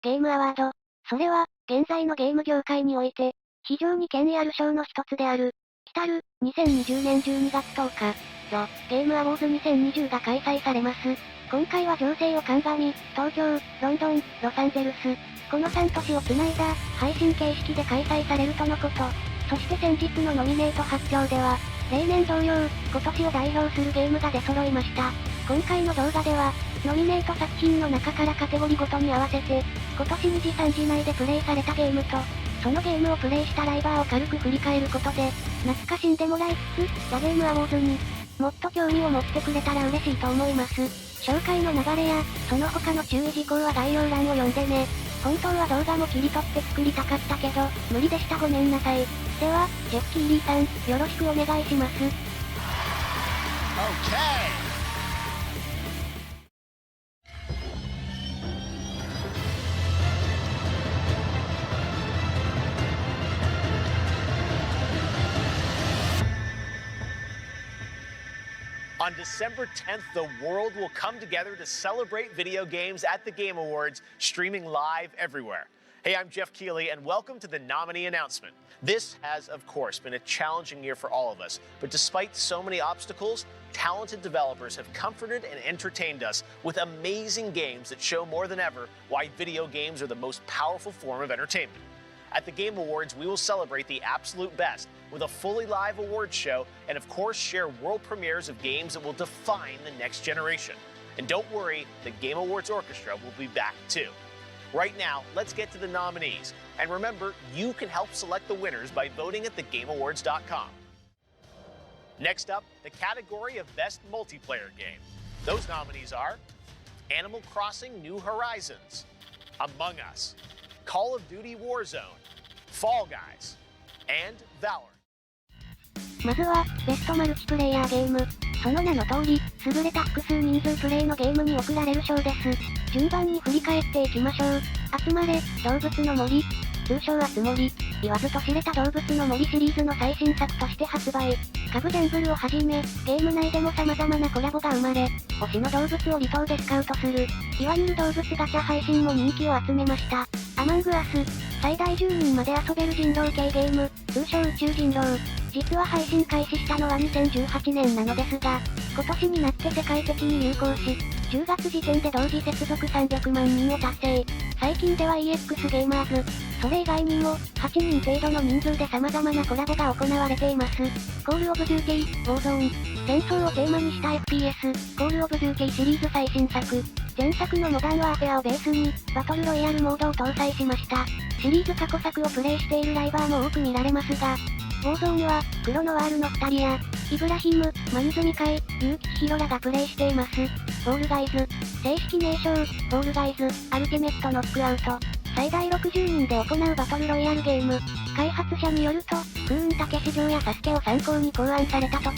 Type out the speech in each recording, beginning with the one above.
ゲームアワード。それは、現在のゲーム業界において、非常に権威ある賞の一つである。来たる、2020年12月10日、の、ゲームアウォーズ2020が開催されます。今回は情勢を鑑み、東京、ロンドン、ロサンゼルス、この3都市をつないだ、配信形式で開催されるとのこと。そして先日のノミネート発表では、例年同様、今年を代表するゲームが出揃いました。今回の動画では、ノミネート作品の中からカテゴリごとに合わせて、今年2時3時内でプレイされたゲームと、そのゲームをプレイしたライバーを軽く振り返ることで、懐かしんでもらいつつ、ザ・ゲームアウォーズにもっと興味を持ってくれたら嬉しいと思います。紹介の流れや、その他の注意事項は概要欄を読んでね。本当は動画も切り取って作りたかったけど、無理でしたごめんなさい。では、ジェフキーリーさん、よろしくお願いします。On December 10th, the world will come together to celebrate video games at the Game Awards, streaming live everywhere. Hey, I'm Jeff Keighley, and welcome to the nominee announcement. This has, of course, been a challenging year for all of us, but despite so many obstacles, talented developers have comforted and entertained us with amazing games that show more than ever why video games are the most powerful form of entertainment. At the Game Awards, we will celebrate the absolute best with a fully live awards show and, of course, share world premieres of games that will define the next generation. And don't worry, the Game Awards Orchestra will be back too. Right now, let's get to the nominees. And remember, you can help select the winners by voting at thegameawards.com. Next up, the category of Best Multiplayer Game. Those nominees are Animal Crossing New Horizons, Among Us, Call of Duty Warzone, Fall Guys, and Valor. まずは、ベストマルチプレイヤーゲーム。その名の通り、優れた複数人数プレイのゲームに贈られる賞です。順番に振り返っていきましょう。集まれ、動物の森。通称あつ森。言わずと知れた動物の森シリーズの最新作として発売。カブジャンブルをはじめ、ゲーム内でも様々なコラボが生まれ、推しの動物を離島でスカウトする、いわゆる動物ガチャ配信も人気を集めました。アマングアス。最大10人まで遊べる人狼系ゲーム、通称宇宙人狼。実は配信開始したのは2018年なのですが、今年になって世界的に流行し、10月時点で同時接続300万人を達成。最近では EX ゲーマーズ、それ以外にも、8人程度の人数で様々なコラボが行われています。コールオブデューティー、ウォーゾーン。戦争をテーマにした FPS、コールオブデューティーシリーズ最新作。前作のモダンワーフェアをベースに、バトルロイヤルモードを搭載しました。シリーズ過去作をプレイしているライバーも多く見られますが、ウォーゾーンは、クロノワールの2人や、イブラヒム、マユズミカイ、ユウキヒロらがプレイしています。フォールガイズ。正式名称、フォールガイズ、アルティメットノックアウト。最大60人で行うバトルロイヤルゲーム。開発者によると、クーンタケシ城やサスケを参考に考案されたとか、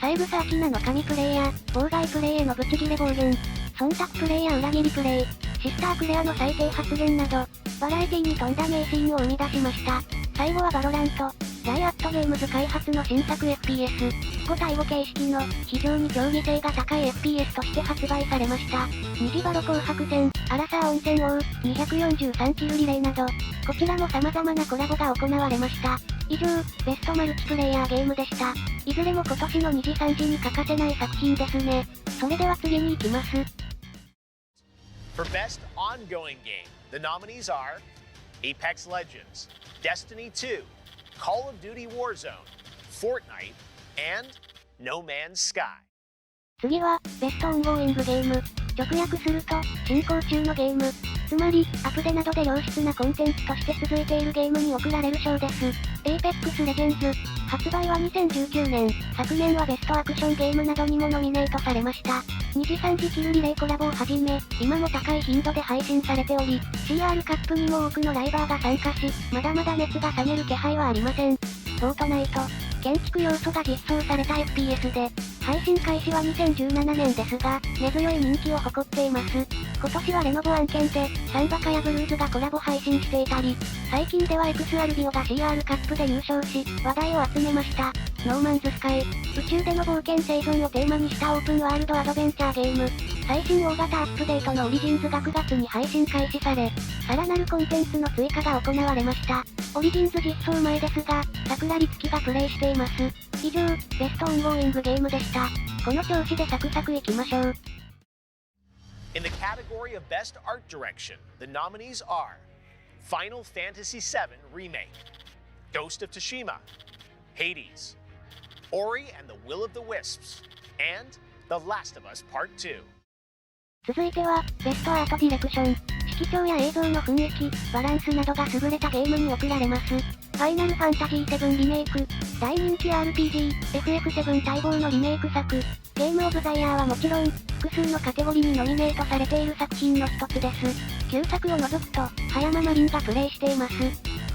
サイブサーキナの神プレイヤー、妨害プレイへのブチギレ暴言、忖度プレイや裏切りプレイ、シスタークレアの最低発言など、バラエティに富んだ名シーンを生み出しました。最後はバロラント。ライアットゲームズ開発の新作 FPS、5対5形式の非常に競技性が高い FPS として発売されました。二次バロ紅白戦、アラサー温泉王、243キルリレーなど、こちらも様々なコラボが行われました。以上、ベストマルチプレイヤーゲームでした。いずれも今年の2時3時に欠かせない作品ですね。それでは次に行きます。For Best Ongoing Game, the nominees are Apex Legends, Destiny 2, Call of Duty Warzone, Fortnite, and No Man's Sky. 次は、ベストオンゴーイングゲーム。直訳すると、進行中のゲーム。つまり、アプデなどで良質なコンテンツとして続いているゲームに贈られる賞です。Apex Legends。発売は2019年。昨年はベストアクションゲームなどにもノミネートされました。2時3時キルリレーコラボをはじめ、今も高い頻度で配信されており、CR カップにも多くのライバーが参加し、まだまだ熱が冷める気配はありません。フォートナイト。建築要素が実装された FPS で、配信開始は2017年ですが、根強い人気を誇っています。今年はレノボ案件で、サンバカやブルーズがコラボ配信していたり、最近ではエクスアルビオが CR カップで優勝し、話題を集めました。ノーマンズスカイ。宇宙での冒険生存をテーマにしたオープンワールドアドベンチャーゲーム。最新大型アップデートのオリジンズが9月に配信開始され、さらなるコンテンツの追加が行われました。オリジンズ実装前ですが、桜律樹がプレイしています。以上、ベストオンゴーイングゲームでした。この調子でサクサクいきましょう。In the category of Best Art Direction, the nominees are Final Fantasy VII Remake, Ghost of Tsushima, Hades, Ori and the Will of the Wisps, and The Last of Us Part 2. 続いては、ベストアートディレクション。色調や映像の雰囲気、バランスなどが優れたゲームに贈られます。ファイナルファンタジー7リメイク、大人気 RPG、FF7 待望のリメイク作、ゲームオブザイヤーはもちろん、複数のカテゴリにノミネートされている作品の一つです。旧作を除くと、葉山マリンがプレイしています。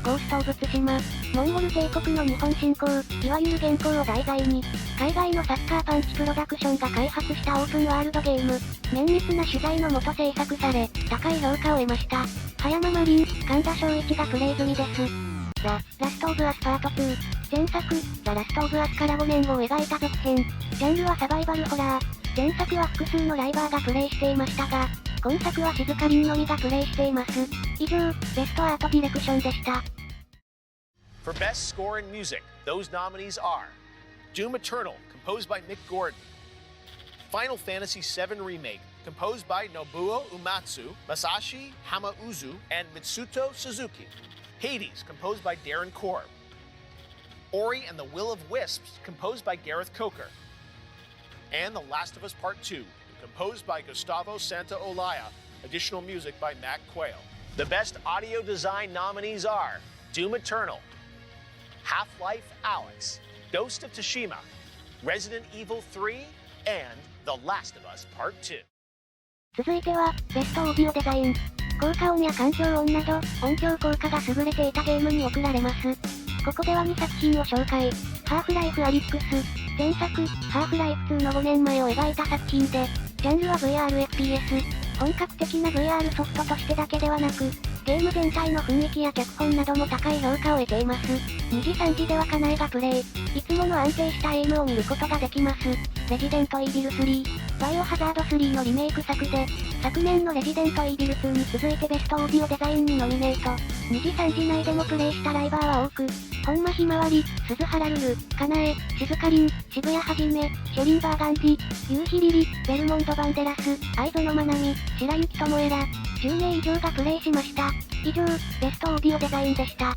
ゴースト・オブ・ツシマ、モンゴル帝国の日本侵攻、いわゆる原稿を題材に、海外のサッカーパンチプロダクションが開発したオープンワールドゲーム、綿密な取材のもと制作され、高い評価を得ました。葉山マリン、神田正一がプレイ済みです。ラスト・オブ・アスパート2、前作、ザ・ラスト・オブ・アスから5年を描いた続編、ジャンルはサバイバルホラー、前作は複数のライバーがプレイしていましたが、今作は静かりんのみがプレイしています。以上、ベストアートディレクションでした。For Best Score and Music, those nominees are Doom Eternal, composed by Mick Gordon, Final Fantasy VII Remake, composed by Nobuo Uematsu, Masashi Hamauzu, and Mitsuto Suzuki, Hades, composed by Darren Korb, Ori and the Will of Wisps, composed by Gareth Coker, and The Last of Us Part 2, composed by Gustavo Santaolalla, additional music by Matt Quayle. The Best Audio Design nominees are Doom Eternal, Half-Life Alyx, Ghost of Tsushima, Resident Evil 3, and The Last of Us Part 2. 続いては、ベストオーディオデザイン。効果音や環境音など、音響効果が優れていたゲームに贈られます。ここでは2作品を紹介。ハーフライフアリックス。前作、ハーフライフ2の5年前を描いた作品で、ジャンルは VR-FPS。本格的な VR ソフトとしてだけではなく、ゲーム全体の雰囲気や脚本なども高い評価を得ています。2時3時ではカナエがプレイ。いつもの安定したエイムを見ることができます。レジデントイービル3。バイオハザード3のリメイク作で、昨年のレジデントイービル2に続いてベストオーディオデザインにノミネート。2時3時内でもプレイしたライバーは多く、本間ひまわり、鈴原ルル、カナエ、静かりん、渋谷はじめ、シェリンバーガンディ、夕日リリ、ベルモンドバンデラス、愛園まなみ、白雪智恵ら、10名以上がプレイしました。以上、ベストオーディオデザインでした。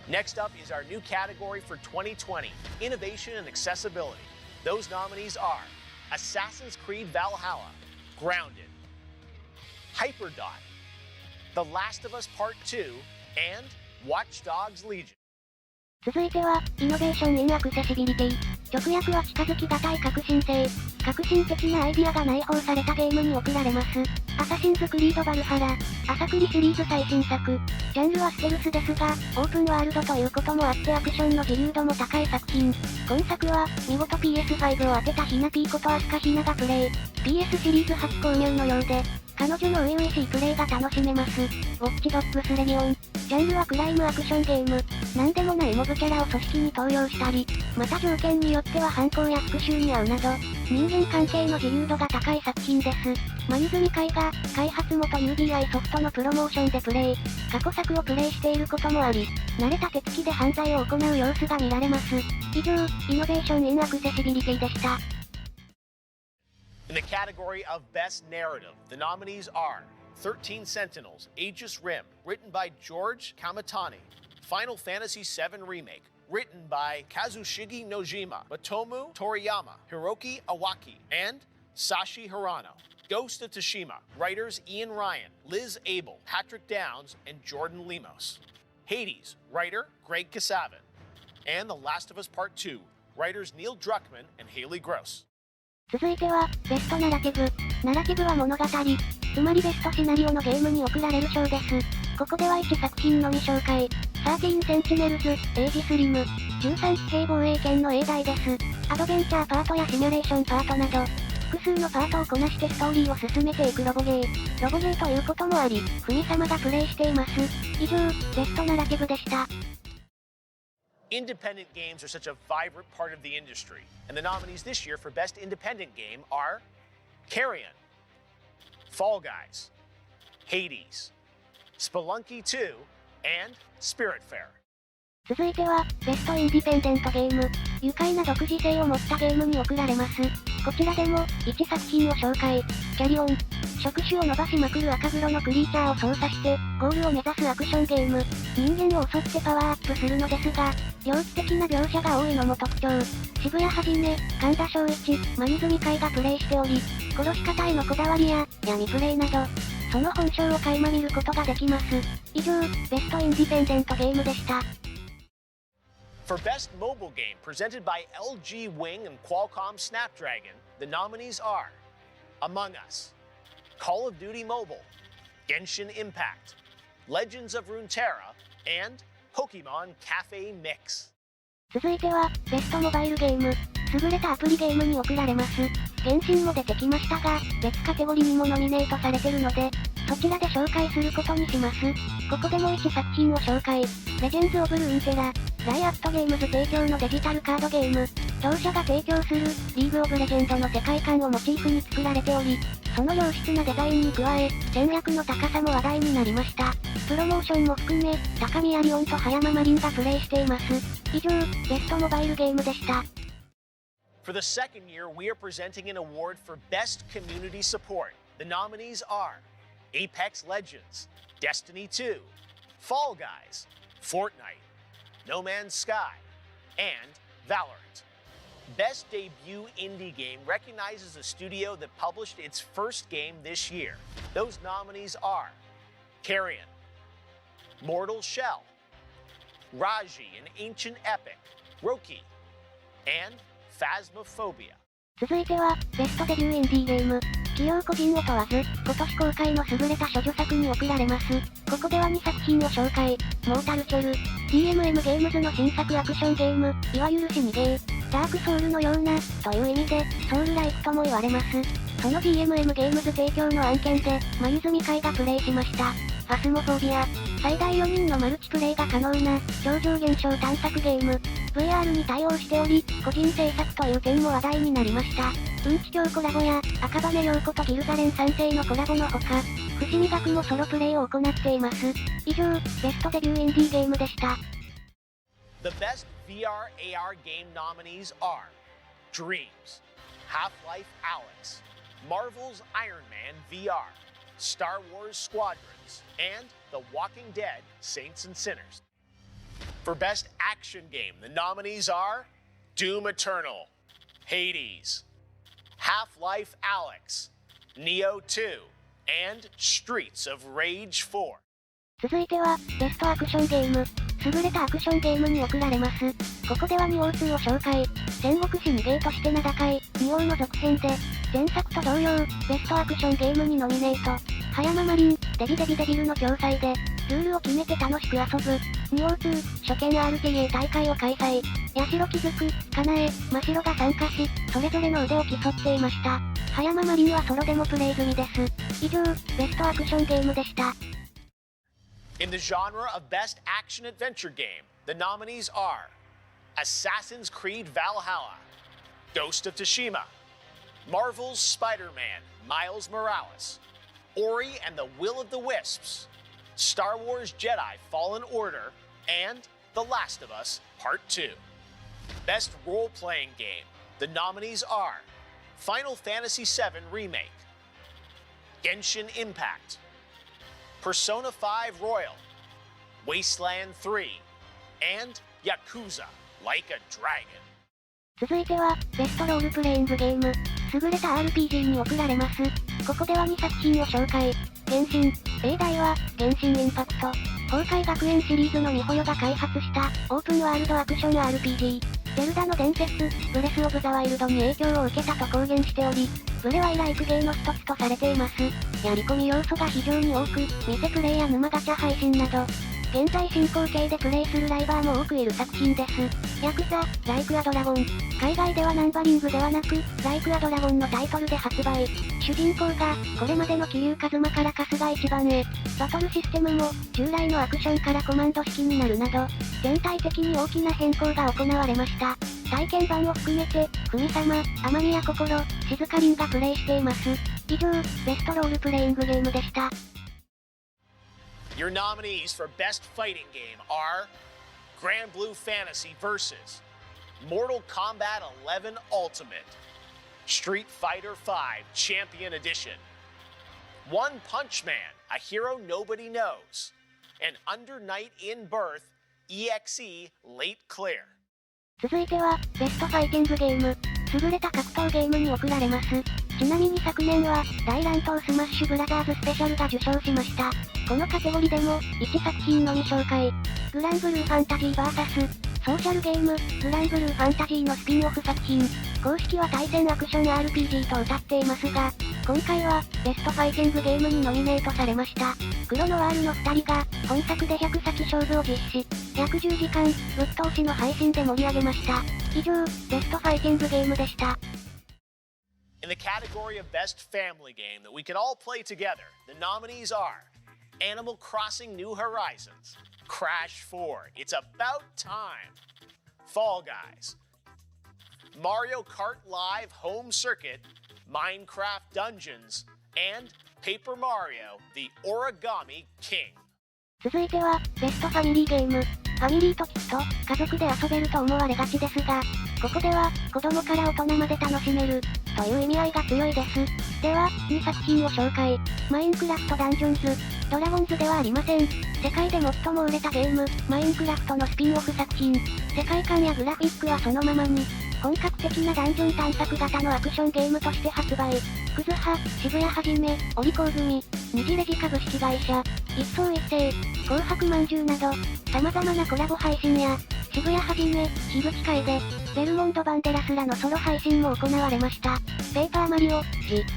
Next up is our new category for 2020, Innovation and Accessibility. Those nominees are Assassin's Creed Valhalla, Grounded, Hyperdot, The Last of Us Part 2, and Watch Dogs Legion. 続いては、イノベーション・イン・アクセシビリティ。直訳は近づきがたい革新性。革新的なアイディアが内包されたゲームに贈られます。アサシンズ・クリード・バルハラ。朝クリシリーズ最新作。ジャンルはステルスですが、オープンワールドということもあってアクションの自由度も高い作品。今作は、見事 PS5 を当てたひなピーことアスカひながプレイ。PS シリーズ初購入のようで、彼女の初々しいプレイが楽しめます。ウォッチドッグスレギオン。ジャンルはクライムアクションゲーム。なんでもないモブキャラを組織に登用したり、また条件によっては犯行や復讐に遭うなど、人間関係の自由度が高い作品です。眉住海が、開発元 UBI ソフトのプロモーションでプレイ。過去作をプレイしていることもあり、慣れた手つきで犯罪を行う様子が見られます。以上、イノベーション・イン・アクセシビリティでした。In the category of Best Narrative, the nominees are 13 Sentinels, Aegis Rim, written by George Kamatani, Final Fantasy VII Remake, written by Kazushige Nojima, Matomu Toriyama, Hiroki Awaki, and Sashi Hirano. Ghost of Tsushima, writers Ian Ryan, Liz Abel, Patrick Downs, and Jordan Lemos. Hades, writer Greg Kasavin. And The Last of Us Part 2, writers Neil Druckmann and Haley Gross. 続いては、ベストナラティブ。ナラティブは物語。つまりベストシナリオのゲームに贈られる賞です。ここでは1作品のみ紹介。13センチネルズ、エイジスリム。13騎兵防衛圏の英題です。アドベンチャーパートやシミュレーションパートなど、複数のパートをこなしてストーリーを進めていくロボゲー。ロボゲーということもあり、フミ様がプレイしています。以上、ベストナラティブでした。Independent games are such a vibrant part of the industry, and the nominees this year for Best Independent Game are Carrion, Fall Guys, Hades, Spelunky 2, and Spiritfarer. 続いては、ベストインディペンデントゲーム。愉快な独自性を持ったゲームに贈られます。こちらでも、1作品を紹介。キャリオン。触手を伸ばしまくる赤黒のクリーチャーを操作して、ゴールを目指すアクションゲーム。人間を襲ってパワーアップするのですが、猟奇的な描写が多いのも特徴。渋谷はじめ、神田正一、真泉海がプレイしており、殺し方へのこだわりや、闇プレイなど、その本性を垣間見ることができます。以上、ベストインディペンデントゲームでした。For Best Mobile Game presented by LG Wing and Qualcomm Snapdragon, the nominees are Among Us, Call of Duty Mobile, Genshin Impact, Legends of Runeterra, and Pokemon Cafe Mix. 続いては、ベストモバイルゲーム。優れたアプリゲームに贈られます。原神も出てきましたが、別カテゴリにもノミネートされてるので、そちらで紹介することにします。ここでも1作品を紹介。レジェンズ・オブ・ルーンテラ。ライアットゲームズ提供のデジタルカードゲーム。同社が提供する、リーグ・オブ・レジェンドの世界観をモチーフに作られており、その良質なデザインに加え、戦略の高さも話題になりました。プロモーションも含め、高宮リオンと葉山マリンがプレイしています。以上、ベストモバイルゲームでした。For the second year, we are presenting an award for Best Community Support. The nominees are Apex Legends, Destiny 2, Fall Guys, Fortnite, No Man's Sky, and Valorant. Best Debut Indie Game recognizes a studio that published its first game this year. Those nominees are Carrion, Mortal Shell, Raji, an Ancient Epic, Roki, and Phasmophobia. 続いては、ベストデビューインディーゲーム。企業個人を問わず、今年公開の優れた処女作に贈られます。ここでは2作品を紹介。モータルチェル。DMM ゲームズの新作アクションゲーム、いわゆる死にゲー。ダークソウルのような、という意味で、ソウルライクとも言われます。その DMM ゲームズ提供の案件で、真泉会がプレイしました。ファスモフォービア。最大4人のマルチプレイが可能な、超常現象探索ゲーム。VR に対応しており、個人制作という点も話題になりました。うんち教コラボや、赤羽陽子とギルザレン3世のコラボのほか、伏見学もソロプレイを行っています。以上、ベストデビューインディーゲームでした。The best VR/AR game nominees are Dreams, Half-Life Alyx, Marvel's Iron Man VR, Star Wars Squadrons, and The Walking Dead: Saints and Sinners. For Best Action Game, the nominees are Doom Eternal, Hades, Half-Life Alyx, Neo 2, and Streets of Rage 4. 続いては、ベストアクションゲーム。優れたアクションゲームに贈られます。ここではニオ2を紹介。戦国死にゲーとして名高い、ニオの続編で、前作と同様、ベストアクションゲームにノミネート。葉山マリン、デビルの共催で、ルールを決めて楽しく遊ぶ。ニオ2、初見 RTA 大会を開催。八代気づく、かなえ、真白が参加し、それぞれの腕を競っていました。葉山マリンはソロでもプレイ済みです。以上、ベストアクションゲームでした。In the genre of Best Action Adventure Game, the nominees are Assassin's Creed Valhalla, Ghost of Tsushima, Marvel's Spider-Man Miles Morales, Ori and the Will of the Wisps, Star Wars Jedi Fallen Order, and The Last of Us Part 2. Best Role-Playing Game, the nominees are Final Fantasy VII Remake, Genshin Impact, Persona 5 Royal, Wasteland 3, and Yakuza Like a Dragon. 続いては、ベストロールプレイングゲーム。優れた RPG に贈られます。ここでは2作品を紹介。原神。例題は、原神インパクト。崩壊学園シリーズのミホヨが開発した、オープンワールドアクション RPG。ゼルダの伝説、ブレスオブザワイルドに影響を受けたと公言しており、ブレワイライクゲーの一つとされています。やり込み要素が非常に多く、見せプレイや沼ガチャ配信など、現在進行形でプレイするライバーも多くいる作品です。ヤクザ、ライクアドラゴン。海外ではナンバリングではなく、ライクアドラゴンのタイトルで発売。主人公が、これまでの桐生一馬から春日一番へ。バトルシステムも、従来のアクションからコマンド式になるなど、全体的に大きな変更が行われました。体験版を含めて、ふみさま、天宮心、静かりんがプレイしています。以上、ベストロールプレイングゲームでした。Your nominees for Best Fighting Game are Grand Blue Fantasy vs. Mortal Kombat 11 Ultimate, Street Fighter V Champion Edition, One Punch Man, a hero nobody knows, and Under Night in Birth EXE Late Clear. 続いては、ベストファイティングゲーム、優れた格闘ゲームに贈られます。ちなみに昨年は、大乱闘スマッシュブラザーズスペシャルが受賞しました。このカテゴリでも、1作品のみ紹介。グランブルーファンタジー VS、ソーシャルゲーム、グランブルーファンタジーのスピンオフ作品。公式は対戦アクション RPG と歌っていますが、今回は、ベストファイティングゲームにノミネートされました。黒ノワールの2人が、本作で100先勝負を実施。約10時間、ぶっ通しの配信で盛り上げました。以上、ベストファイティングゲームでした。In the category of Best Family Game that we can all play together, the nominees are Animal Crossing New Horizons, Crash 4, It's About Time, Fall Guys, Mario Kart Live Home Circuit, Minecraft Dungeons, and Paper Mario, The Origami King. 続いては、ベストファミリーゲーム。ファミリーと聞くと、家族で遊べると思われがちですが、ここでは、子供から大人まで楽しめる、という意味合いが強いです。では、2作品を紹介。マインクラフトダンジョンズ、ドラゴンズではありません。世界で最も売れたゲーム、マインクラフトのスピンオフ作品。世界観やグラフィックはそのままに、本格的なダンジョン探索型のアクションゲームとして発売。クズハ、渋谷はじめ、オリコー組、二次レジ株式会社、一層一世、紅白まんじゅうなど、様々なコラボ配信や、渋谷はじめ、樋口会で、ベルモンド・バンデラスらのソロ配信も行われました。ペーパーマリオ、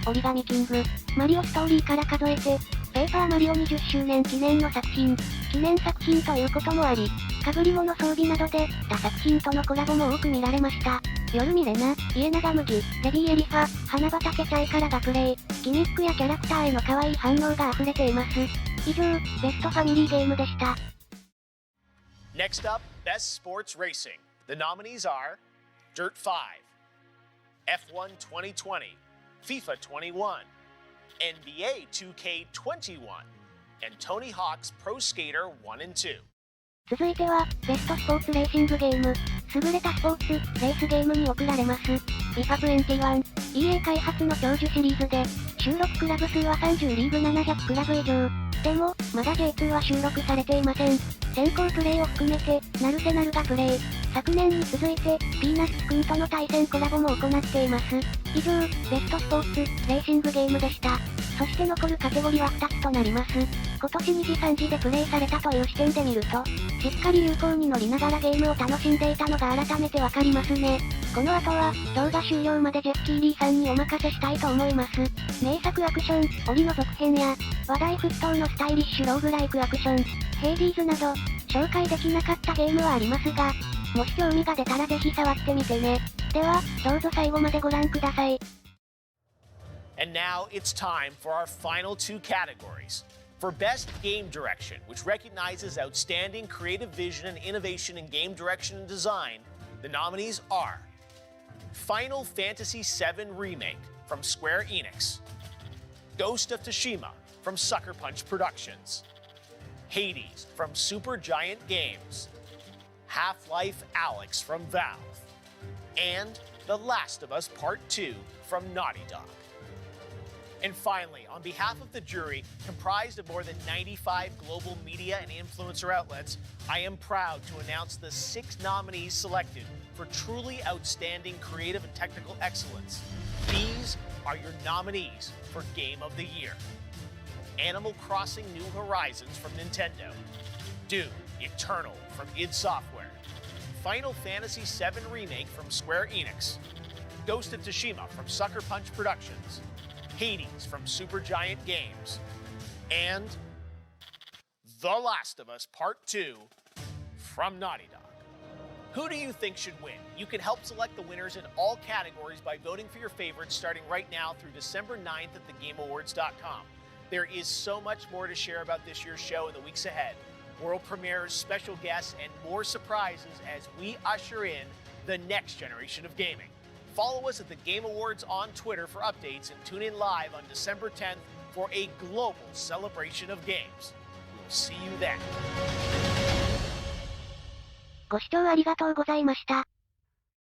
折り紙キング、マリオストーリーから数えて、ペーパーマリオ20周年記念の作品、記念作品ということもあり、被り物装備などで、他作品とのコラボも多く見られました。夜見レナ、家長麦、レビーエリファ、花畑チャイカラがプレイ、ギミックやキャラクターへの可愛い反応が溢れています。以上、ベストファミリーゲームでした。Next up, Best Sports Racing. The nominees are Dirt 5, F1 2020, FIFA 21, NBA 2K21, and Tony Hawk's Pro Skater 1 and 2. 続いては、ベストスポーツレーシングゲーム。優れたスポーツ、レースゲームに贈られます。FIFA 21、EA 開発の長寿シリーズで、収録クラブ数は30リーグ700クラブ以上。でも、まだ J2 は収録されていません。先行プレイを含めて、ナルセナルがプレイ。昨年に続いて、ピーナッツくんとの対戦コラボも行っています。以上、ベストスポーツ、レーシングゲームでした。そして残るカテゴリは2つとなります。今年2時3時でプレイされたという視点で見ると、しっかり有効に乗りながらゲームを楽しんでいたのが改めてわかりますね。この後は、動画終了までジェフ・キーリーさんにお任せしたいと思います。名作アクション、檻の続編や、話題沸騰のスタイリッシュローグライクアクション、ヘイディーズなど、紹介できなかったゲームはありますが、もし興味が出たらぜひ触ってみてね。では、どうぞ最後までご覧ください。And now it's time for our final two categories. For Best Game Direction, which recognizes outstanding creative vision and innovation in game direction and design, the nominees are Final Fantasy VII Remake from Square Enix, Ghost of Tsushima from Sucker Punch Productions, Hades from Supergiant Games, Half-Life Alyx from Valve, and The Last of Us Part 2 from Naughty Dog. And finally, on behalf of the jury, comprised of more than 95 global media and influencer outlets, I am proud to announce the 6 nominees selected for truly outstanding creative and technical excellence. These are your nominees for Game of the Year. Animal Crossing New Horizons from Nintendo, Doom Eternal from id Software, Final Fantasy VII Remake from Square Enix, Ghost of Tsushima from Sucker Punch Productions, Hades from Supergiant Games, and The Last of Us Part 2 from Naughty Dog. Who do you think should win? You can help select the winners in all categories by voting for your favorites starting right now through December 9th at thegameawards.com. There is so much more to share about this year's show in the weeks ahead. World premieres, special guests, and more surprises as we usher in the next generation of gaming. Follow us at the Game Awards on Twitter for updates and tune in live on December 10th for a global celebration of games. We'll see you then. ご視聴ありがとうございました。